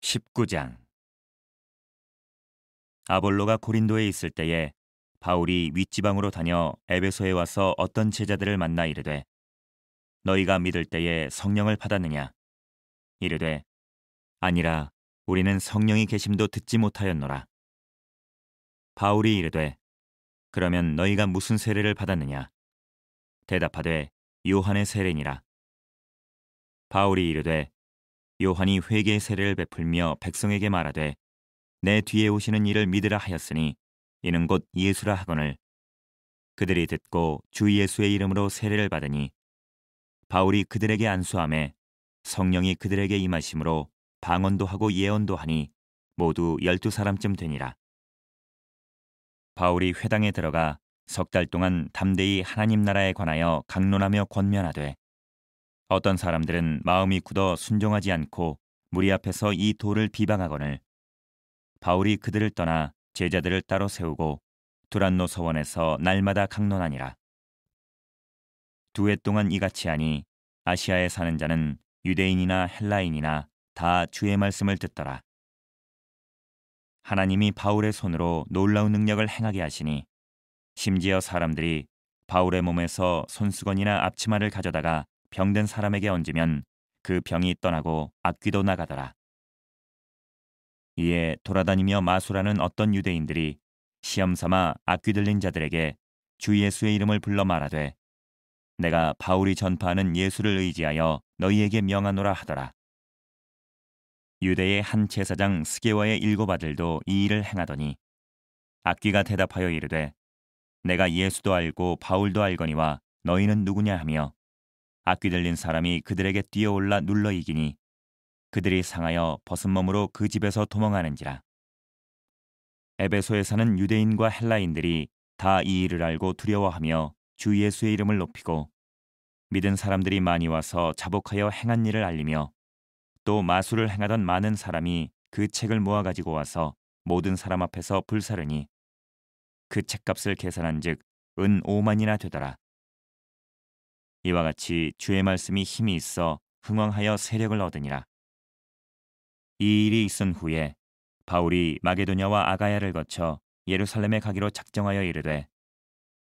19장. 아볼로가 고린도에 있을 때에 바울이 윗지방으로 다녀 에베소에 와서 어떤 제자들을 만나 이르되, 너희가 믿을 때에 성령을 받았느냐? 이르되, 아니라 우리는 성령이 계심도 듣지 못하였노라. 바울이 이르되, 그러면 너희가 무슨 세례를 받았느냐? 대답하되, 요한의 세례니라. 바울이 이르되, 요한이 회개의 세례를 베풀며 백성에게 말하되, 내 뒤에 오시는 이를 믿으라 하였으니 이는 곧 예수라 하거늘. 그들이 듣고 주 예수의 이름으로 세례를 받으니, 바울이 그들에게 안수하매 성령이 그들에게 임하심으로 방언도 하고 예언도 하니 모두 12사람쯤 되니라. 바울이 회당에 들어가 석 달 동안 담대히 하나님 나라에 관하여 강론하며 권면하되, 어떤 사람들은 마음이 굳어 순종하지 않고 무리 앞에서 이 도를 비방하거늘. 바울이 그들을 떠나 제자들을 따로 세우고 두란노 서원에서 날마다 강론하니라. 2해 동안 이같이 하니 아시아에 사는 자는 유대인이나 헬라인이나 다 주의 말씀을 듣더라. 하나님이 바울의 손으로 놀라운 능력을 행하게 하시니, 심지어 사람들이 바울의 몸에서 손수건이나 앞치마를 가져다가 병든 사람에게 얹으면 그 병이 떠나고 악귀도 나가더라. 이에 돌아다니며 마술하는 어떤 유대인들이 시험삼아 악귀 들린 자들에게 주 예수의 이름을 불러 말하되, 내가 바울이 전파하는 예수를 의지하여 너희에게 명하노라 하더라. 유대의 한 제사장 스게와의 7 아들도 이 일을 행하더니, 악귀가 대답하여 이르되, 내가 예수도 알고 바울도 알거니와 너희는 누구냐 하며 악귀 들린 사람이 그들에게 뛰어올라 눌러 이기니 그들이 상하여 벗은 몸으로 그 집에서 도망하는지라. 에베소에 사는 유대인과 헬라인들이 다 이 일을 알고 두려워하며 주 예수의 이름을 높이고, 믿은 사람들이 많이 와서 자복하여 행한 일을 알리며, 또 마술을 행하던 많은 사람이 그 책을 모아 가지고 와서 모든 사람 앞에서 불사르니 그 책값을 계산한즉 은 5만이나 되더라. 이와 같이 주의 말씀이 힘이 있어 흥왕하여 세력을 얻으니라. 이 일이 있은 후에 바울이 마게도냐와 아가야를 거쳐 예루살렘에 가기로 작정하여 이르되,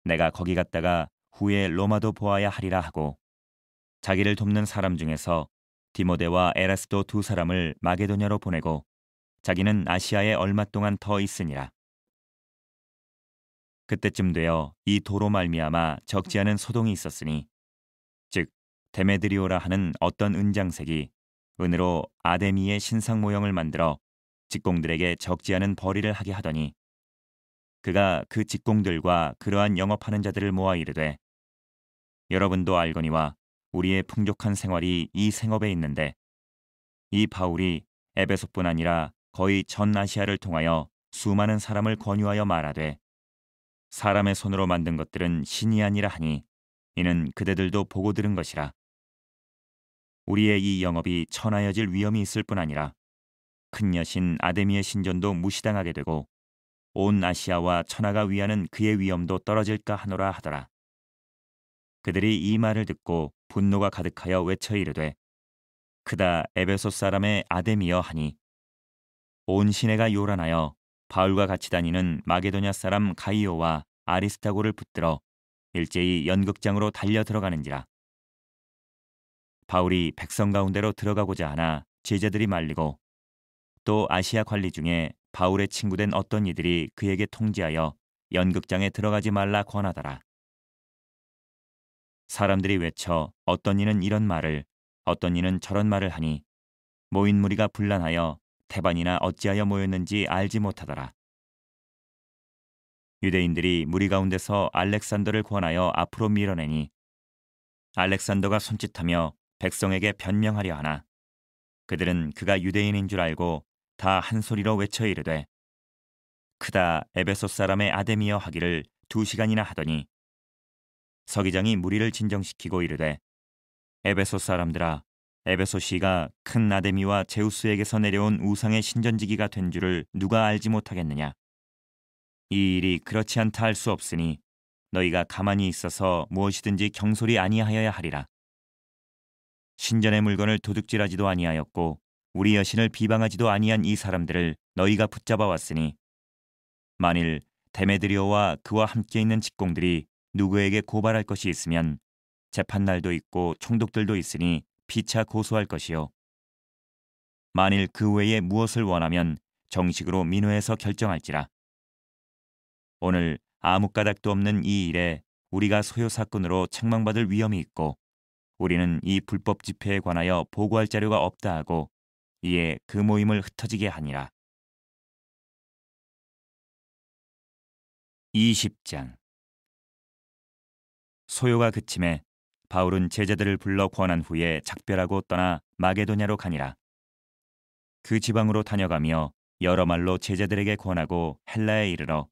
내가 거기 갔다가 후에 로마도 보아야 하리라 하고, 자기를 돕는 사람 중에서 디모데와 에라스도 2 사람을 마게도냐로 보내고 자기는 아시아에 얼마 동안 더 있으니라. 그때쯤 되어 이 도로 말미암아 적지 않은 소동이 있었으니, 즉 데메드리오라 하는 어떤 은장색이 은으로 아데미의 신상 모형을 만들어 직공들에게 적지 않은 벌이를 하게 하더니, 그가 그 직공들과 그러한 영업하는 자들을 모아 이르되, 여러분도 알거니와 우리의 풍족한 생활이 이 생업에 있는데, 이 바울이 에베소뿐 아니라 거의 전 아시아를 통하여 수많은 사람을 권유하여 말하되, 사람의 손으로 만든 것들은 신이 아니라 하니 이는 그대들도 보고 들은 것이라. 우리의 이 영업이 천하여질 위험이 있을 뿐 아니라 큰 여신 아데미의 신전도 무시당하게 되고 온 아시아와 천하가 위하는 그의 위엄도 떨어질까 하노라 하더라. 그들이 이 말을 듣고 분노가 가득하여 외쳐 이르되, 크다 에베소 사람의 아데미여 하니, 온 시내가 요란하여 바울과 같이 다니는 마게도냐 사람 가이오와 아리스타고를 붙들어 일제히 연극장으로 달려 들어가는지라. 바울이 백성 가운데로 들어가고자 하나 제자들이 말리고, 또 아시아 관리 중에 바울의 친구된 어떤 이들이 그에게 통지하여 연극장에 들어가지 말라 권하더라. 사람들이 외쳐 어떤 이는 이런 말을, 어떤 이는 저런 말을 하니 모인 무리가 분란하여 태반이나 어찌하여 모였는지 알지 못하더라. 유대인들이 무리 가운데서 알렉산더를 권하여 앞으로 밀어내니, 알렉산더가 손짓하며 백성에게 변명하려 하나 그들은 그가 유대인인 줄 알고 다 한 소리로 외쳐 이르되, 크다 에베소 사람의 아데미여 하기를 2시간이나 하더니, 서기장이 무리를 진정시키고 이르되, 에베소 사람들아, 에베소시가 큰 아데미와 제우스에게서 내려온 우상의 신전지기가 된 줄을 누가 알지 못하겠느냐? 이 일이 그렇지 않다 할 수 없으니 너희가 가만히 있어서 무엇이든지 경솔이 아니하여야 하리라. 신전의 물건을 도둑질하지도 아니하였고 우리 여신을 비방하지도 아니한 이 사람들을 너희가 붙잡아 왔으니 만일 데메드리오와 그와 함께 있는 직공들이 누구에게 고발할 것이 있으면 재판날도 있고 총독들도 있으니 피차 고소할 것이요. 만일 그 외에 무엇을 원하면 정식으로 민회에서 결정할지라. 오늘 아무 까닭도 없는 이 일에 우리가 소요 사건으로 책망받을 위험이 있고 우리는 이 불법 집회에 관하여 보고할 자료가 없다 하고 이에 그 모임을 흩어지게 하니라. 20장. 소요가 그침에 바울은 제자들을 불러 권한 후에 작별하고 떠나 마게도냐로 가니라. 그 지방으로 다녀가며 여러 말로 제자들에게 권하고 헬라에 이르러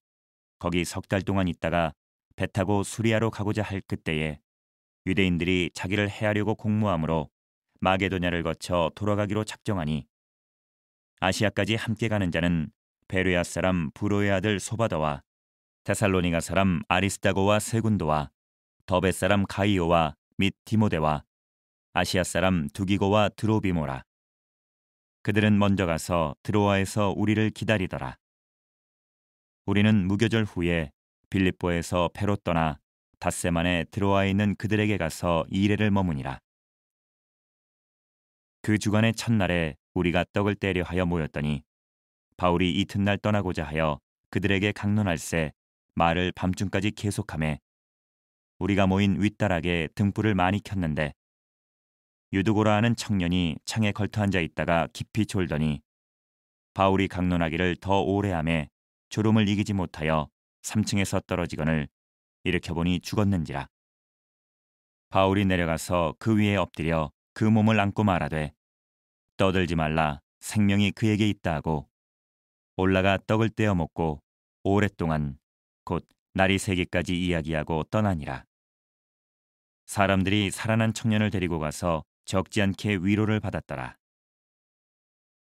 거기 석 달 동안 있다가 배 타고 수리아로 가고자 할 그때에 유대인들이 자기를 해하려고 공모함으로 마게도냐를 거쳐 돌아가기로 작정하니 아시아까지 함께 가는 자는 베레아 사람 브로의 아들 소바더와 데살로니가 사람 아리스다고와 세군도와 더베 사람 가이오와 및 디모데와 아시아 사람 두기고와 드로비모라. 그들은 먼저 가서 드로아에서 우리를 기다리더라. 우리는 무교절 후에 빌립보에서 배로 떠나 닷새 만에 드로아에 있는 그들에게 가서 2일을 머무니라. 그 주간의 첫날에 우리가 떡을 떼려 하여 모였더니 바울이 이튿날 떠나고자 하여 그들에게 강론할새 말을 밤중까지 계속하매 우리가 모인 윗다락에 등불을 많이 켰는데 유두고라 하는 청년이 창에 걸터 앉아 있다가 깊이 졸더니 바울이 강론하기를 더 오래 하매 졸음을 이기지 못하여 3층에서 떨어지거늘 일으켜보니 죽었는지라. 바울이 내려가서 그 위에 엎드려 그 몸을 안고 말하되 떠들지 말라 생명이 그에게 있다 하고 올라가 떡을 떼어 먹고 오랫동안 곧 날이 새기까지 이야기하고 떠나니라. 사람들이 살아난 청년을 데리고 가서 적지 않게 위로를 받았더라.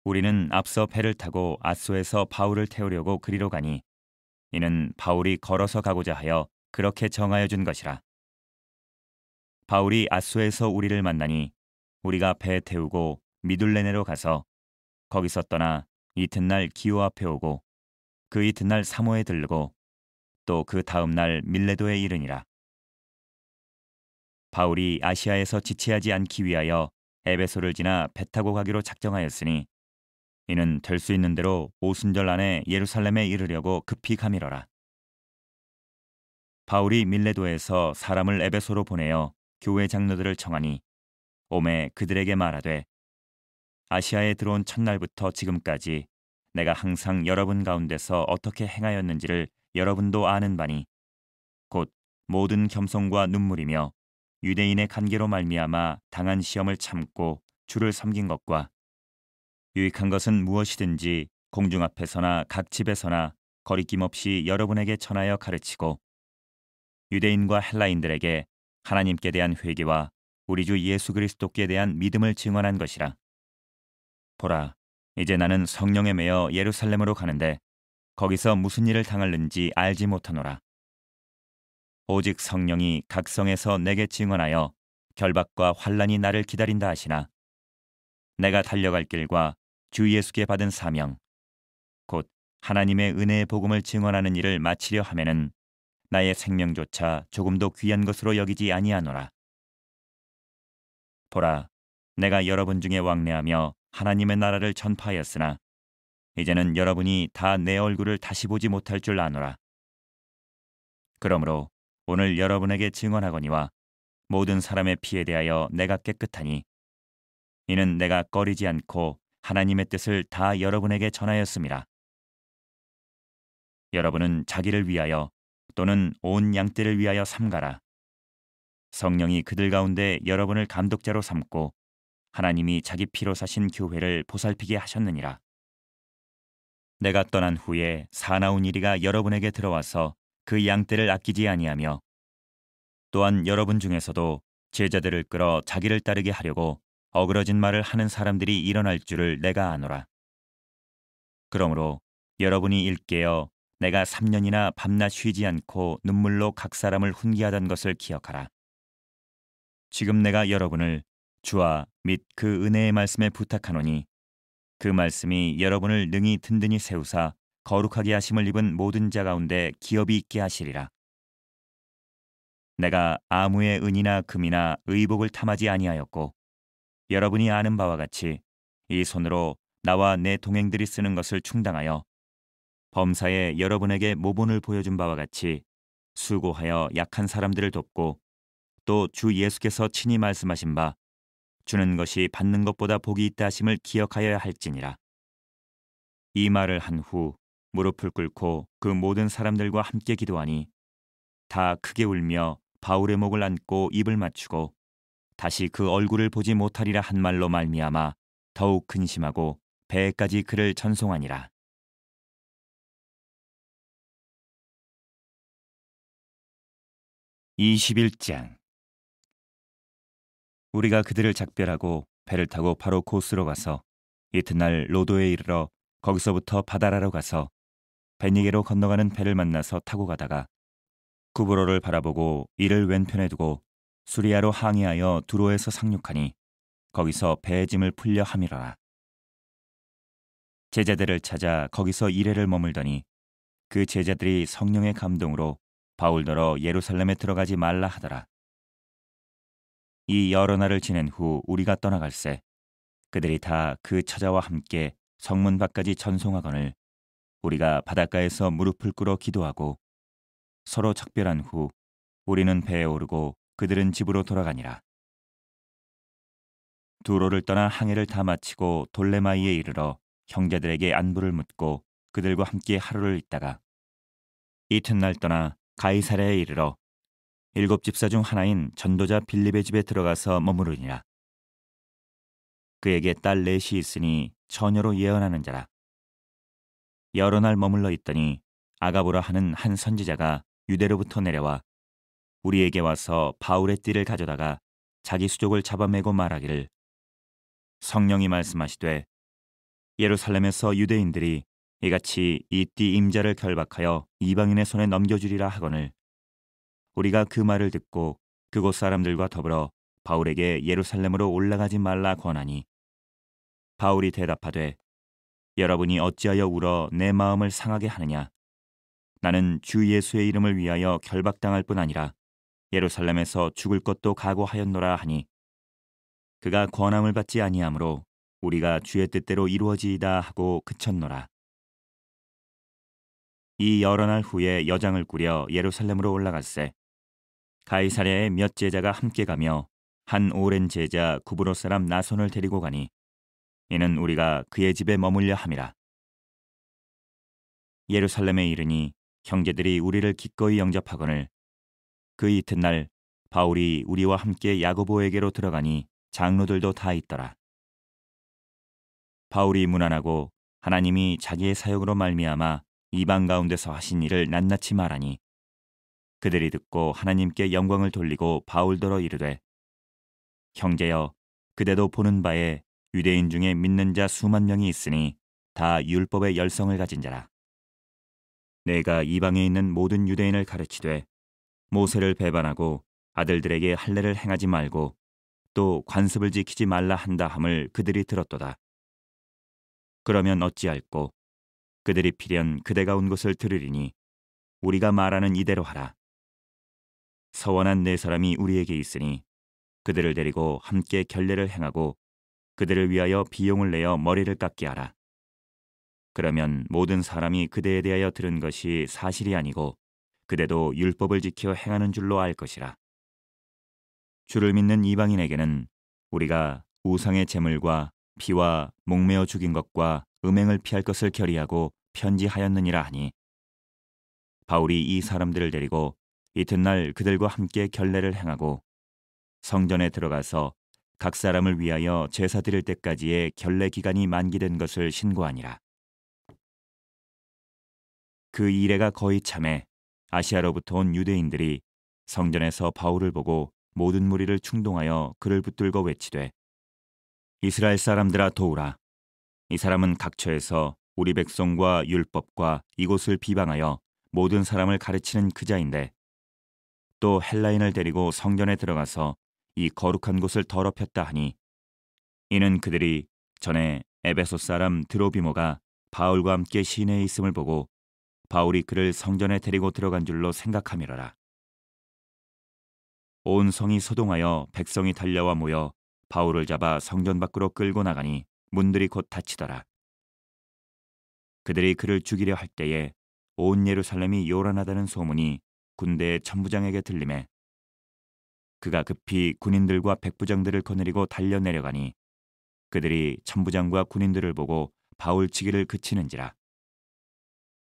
우리는 앞서 배를 타고 아소에서 바울을 태우려고 그리로 가니 이는 바울이 걸어서 가고자 하여 그렇게 정하여 준 것이라. 바울이 아소에서 우리를 만나니 우리가 배 태우고 미둘레네로 가서 거기서 떠나 이튿날 기오 앞에 오고 그 이튿날 사모에 들르고 또 그 다음 날 밀레도에 이르니라. 바울이 아시아에서 지체하지 않기 위하여 에베소를 지나 배 타고 가기로 작정하였으니 이는 될 수 있는 대로 오순절 안에 예루살렘에 이르려고 급히 가미러라. 바울이 밀레도에서 사람을 에베소로 보내어 교회 장로들을 청하니 오매 그들에게 말하되 아시아에 들어온 첫날부터 지금까지 내가 항상 여러분 가운데서 어떻게 행하였는지를 여러분도 아는 바니 곧 모든 겸손과 눈물이며 유대인의 관계로 말미암아 당한 시험을 참고 주를 섬긴 것과 유익한 것은 무엇이든지 공중 앞에서나 각 집에서나 거리낌 없이 여러분에게 전하여 가르치고 유대인과 헬라인들에게 하나님께 대한 회개와 우리 주 예수 그리스도께 대한 믿음을 증언한 것이라. 보라, 이제 나는 성령에 매여 예루살렘으로 가는데 거기서 무슨 일을 당할는지 알지 못하노라. 오직 성령이 각 성에서 내게 증언하여 결박과 환난이 나를 기다린다 하시나 내가 달려갈 길과 주 예수께 받은 사명 곧 하나님의 은혜의 복음을 증언하는 일을 마치려 하면은 나의 생명조차 조금도 귀한 것으로 여기지 아니하노라. 보라, 내가 여러분 중에 왕래하며 하나님의 나라를 전파하였으나 이제는 여러분이 다 내 얼굴을 다시 보지 못할 줄 아노라. 그러므로 오늘 여러분에게 증언하거니와 모든 사람의 피에 대하여 내가 깨끗하니 이는 내가 꺼리지 않고 하나님의 뜻을 다 여러분에게 전하였음이라. 여러분은 자기를 위하여 또는 온 양떼를 위하여 삼가라. 성령이 그들 가운데 여러분을 감독자로 삼고 하나님이 자기 피로 사신 교회를 보살피게 하셨느니라. 내가 떠난 후에 사나운 이리가 여러분에게 들어와서 그 양떼를 아끼지 아니하며 또한 여러분 중에서도 제자들을 끌어 자기를 따르게 하려고 어그러진 말을 하는 사람들이 일어날 줄을 내가 아노라. 그러므로 여러분이 일깨어 내가 3년이나 밤낮 쉬지 않고 눈물로 각 사람을 훈계하던 것을 기억하라. 지금 내가 여러분을 주와 및 그 은혜의 말씀에 부탁하노니 그 말씀이 여러분을 능히 든든히 세우사 거룩하게 하심을 입은 모든 자 가운데 기업이 있게 하시리라. 내가 아무의 은이나 금이나 의복을 탐하지 아니하였고 여러분이 아는 바와 같이 이 손으로 나와 내 동행들이 쓰는 것을 충당하여 범사에 여러분에게 모본을 보여준 바와 같이 수고하여 약한 사람들을 돕고 또 주 예수께서 친히 말씀하신 바 주는 것이 받는 것보다 복이 있다 하심을 기억하여야 할지니라. 이 말을 한 후 무릎을 꿇고 그 모든 사람들과 함께 기도하니 다 크게 울며 바울의 목을 안고 입을 맞추고 다시 그 얼굴을 보지 못하리라 한 말로 말미암아 더욱 근심하고 배에까지 그를 전송하니라. 21장. 우리가 그들을 작별하고 배를 타고 바로 고스로 가서 이튿날 로도에 이르러 거기서부터 바다라로 가서 베니게로 건너가는 배를 만나서 타고 가다가 구브로를 바라보고 이를 왼편에 두고 수리아로 항해하여 두로에서 상륙하니 거기서 배의 짐을 풀려 함이러라. 제자들을 찾아 거기서 이레를 머물더니 그 제자들이 성령의 감동으로 바울더러 예루살렘에 들어가지 말라 하더라. 이 여러 날을 지낸 후 우리가 떠나갈새 그들이 다 그 처자와 함께 성문 밖까지 전송하거늘 우리가 바닷가에서 무릎을 꿇어 기도하고 서로 작별한 후 우리는 배에 오르고 그들은 집으로 돌아가니라. 두로를 떠나 항해를 다 마치고 돌레마이에 이르러 형제들에게 안부를 묻고 그들과 함께 하루를 있다가 이튿날 떠나 가이사랴에 이르러 7집사 중 하나인 전도자 빌립의 집에 들어가서 머무르니라. 그에게 딸 넷이 있으니 처녀로 예언하는 자라. 여러 날 머물러 있더니 아가보라 하는 한 선지자가 유대로부터 내려와 우리에게 와서 바울의 띠를 가져다가 자기 수족을 잡아매고 말하기를 성령이 말씀하시되 예루살렘에서 유대인들이 이같이 이 띠 임자를 결박하여 이방인의 손에 넘겨주리라 하거늘 우리가 그 말을 듣고 그곳 사람들과 더불어 바울에게 예루살렘으로 올라가지 말라 권하니 바울이 대답하되 여러분이 어찌하여 울어 내 마음을 상하게 하느냐 나는 주 예수의 이름을 위하여 결박당할 뿐 아니라 예루살렘에서 죽을 것도 각오하였노라 하니 그가 권함을 받지 아니하므로 우리가 주의 뜻대로 이루어지이다 하고 그쳤노라. 이 여러 날 후에 여장을 꾸려 예루살렘으로 올라갔세 가이사랴에 몇 제자가 함께 가며 한 오랜 제자 구브로 사람 나손을 데리고 가니 이는 우리가 그의 집에 머물려 함이라. 예루살렘에 이르니 형제들이 우리를 기꺼이 영접하거늘 그 이튿날 바울이 우리와 함께 야고보에게로 들어가니 장로들도 다 있더라. 바울이 문안하고 하나님이 자기의 사역으로 말미암아 이방 가운데서 하신 일을 낱낱이 말하니 그들이 듣고 하나님께 영광을 돌리고 바울더러 이르되 형제여 그대도 보는 바에 유대인 중에 믿는 자 수만 명이 있으니 다 율법의 열성을 가진 자라. 내가 이방에 있는 모든 유대인을 가르치되 모세를 배반하고 아들들에게 할례를 행하지 말고 또 관습을 지키지 말라 한다 함을 그들이 들었도다. 그러면 어찌할꼬 그들이 필연 그대가 온 것을 들으리니 우리가 말하는 이대로 하라. 서원한 네 사람이 우리에게 있으니 그들을 데리고 함께 결례를 행하고 그들을 위하여 비용을 내어 머리를 깎게 하라. 그러면 모든 사람이 그대에 대하여 들은 것이 사실이 아니고 그대도 율법을 지켜 행하는 줄로 알 것이라. 주를 믿는 이방인에게는 우리가 우상의 제물과 피와 목매어 죽인 것과 음행을 피할 것을 결의하고 편지하였느니라 하니 바울이 이 사람들을 데리고 이튿날 그들과 함께 결례를 행하고 성전에 들어가서 각 사람을 위하여 제사 드릴 때까지의 결례 기간이 만기된 것을 신고하니라. 그 이래가 거의 참에 아시아로부터 온 유대인들이 성전에서 바울을 보고 모든 무리를 충동하여 그를 붙들고 외치되 이스라엘 사람들아 도우라. 이 사람은 각처에서 우리 백성과 율법과 이곳을 비방하여 모든 사람을 가르치는 그자인데 또 헬라인을 데리고 성전에 들어가서 이 거룩한 곳을 더럽혔다 하니 이는 그들이 전에 에베소 사람 드로비모가 바울과 함께 시내에 있음을 보고 바울이 그를 성전에 데리고 들어간 줄로 생각하미러라. 온 성이 소동하여 백성이 달려와 모여 바울을 잡아 성전 밖으로 끌고 나가니 문들이 곧 닫히더라. 그들이 그를 죽이려 할 때에 온 예루살렘이 요란하다는 소문이 군대의 천부장에게 들리매 그가 급히 군인들과 백부장들을 거느리고 달려 내려가니 그들이 천부장과 군인들을 보고 바울 치기를 그치는지라.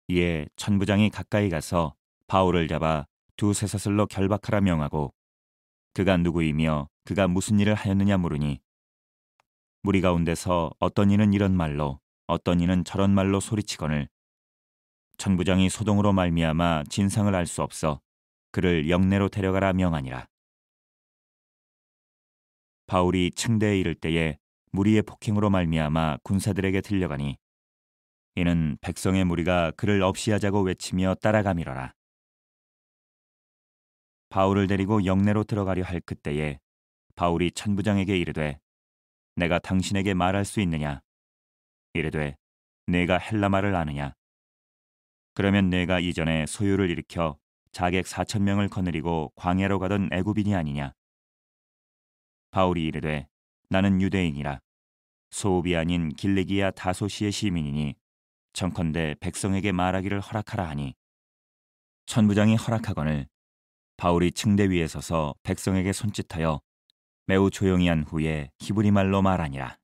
이에 천부장이 가까이 가서 바울을 잡아 두 쇠사슬로 결박하라 명하고 그가 누구이며 그가 무슨 일을 하였느냐 물으니 무리 가운데서 어떤 이는 이런 말로 어떤 이는 저런 말로 소리치거늘 천부장이 소동으로 말미암아 진상을 알 수 없어 그를 영내로 데려가라 명하니라. 바울이 층대에 이를 때에 무리의 폭행으로 말미암아 군사들에게 들려가니 이는 백성의 무리가 그를 없이하자고 외치며 따라가미러라. 바울을 데리고 영내로 들어가려 할 그때에 바울이 천부장에게 이르되 내가 당신에게 말할 수 있느냐? 이르되 내가 헬라말을 아느냐? 그러면 내가 이전에 소요를 일으켜 자객 4,000명을 거느리고 광야로 가던 애굽인이 아니냐? 바울이 이르되 나는 유대인이라 소읍이 아닌 길리기아 다소시의 시민이니 청컨대 백성에게 말하기를 허락하라 하니 천부장이 허락하거늘 바울이 층대 위에 서서 백성에게 손짓하여 매우 조용히 한 후에 히브리 말로 말하니라.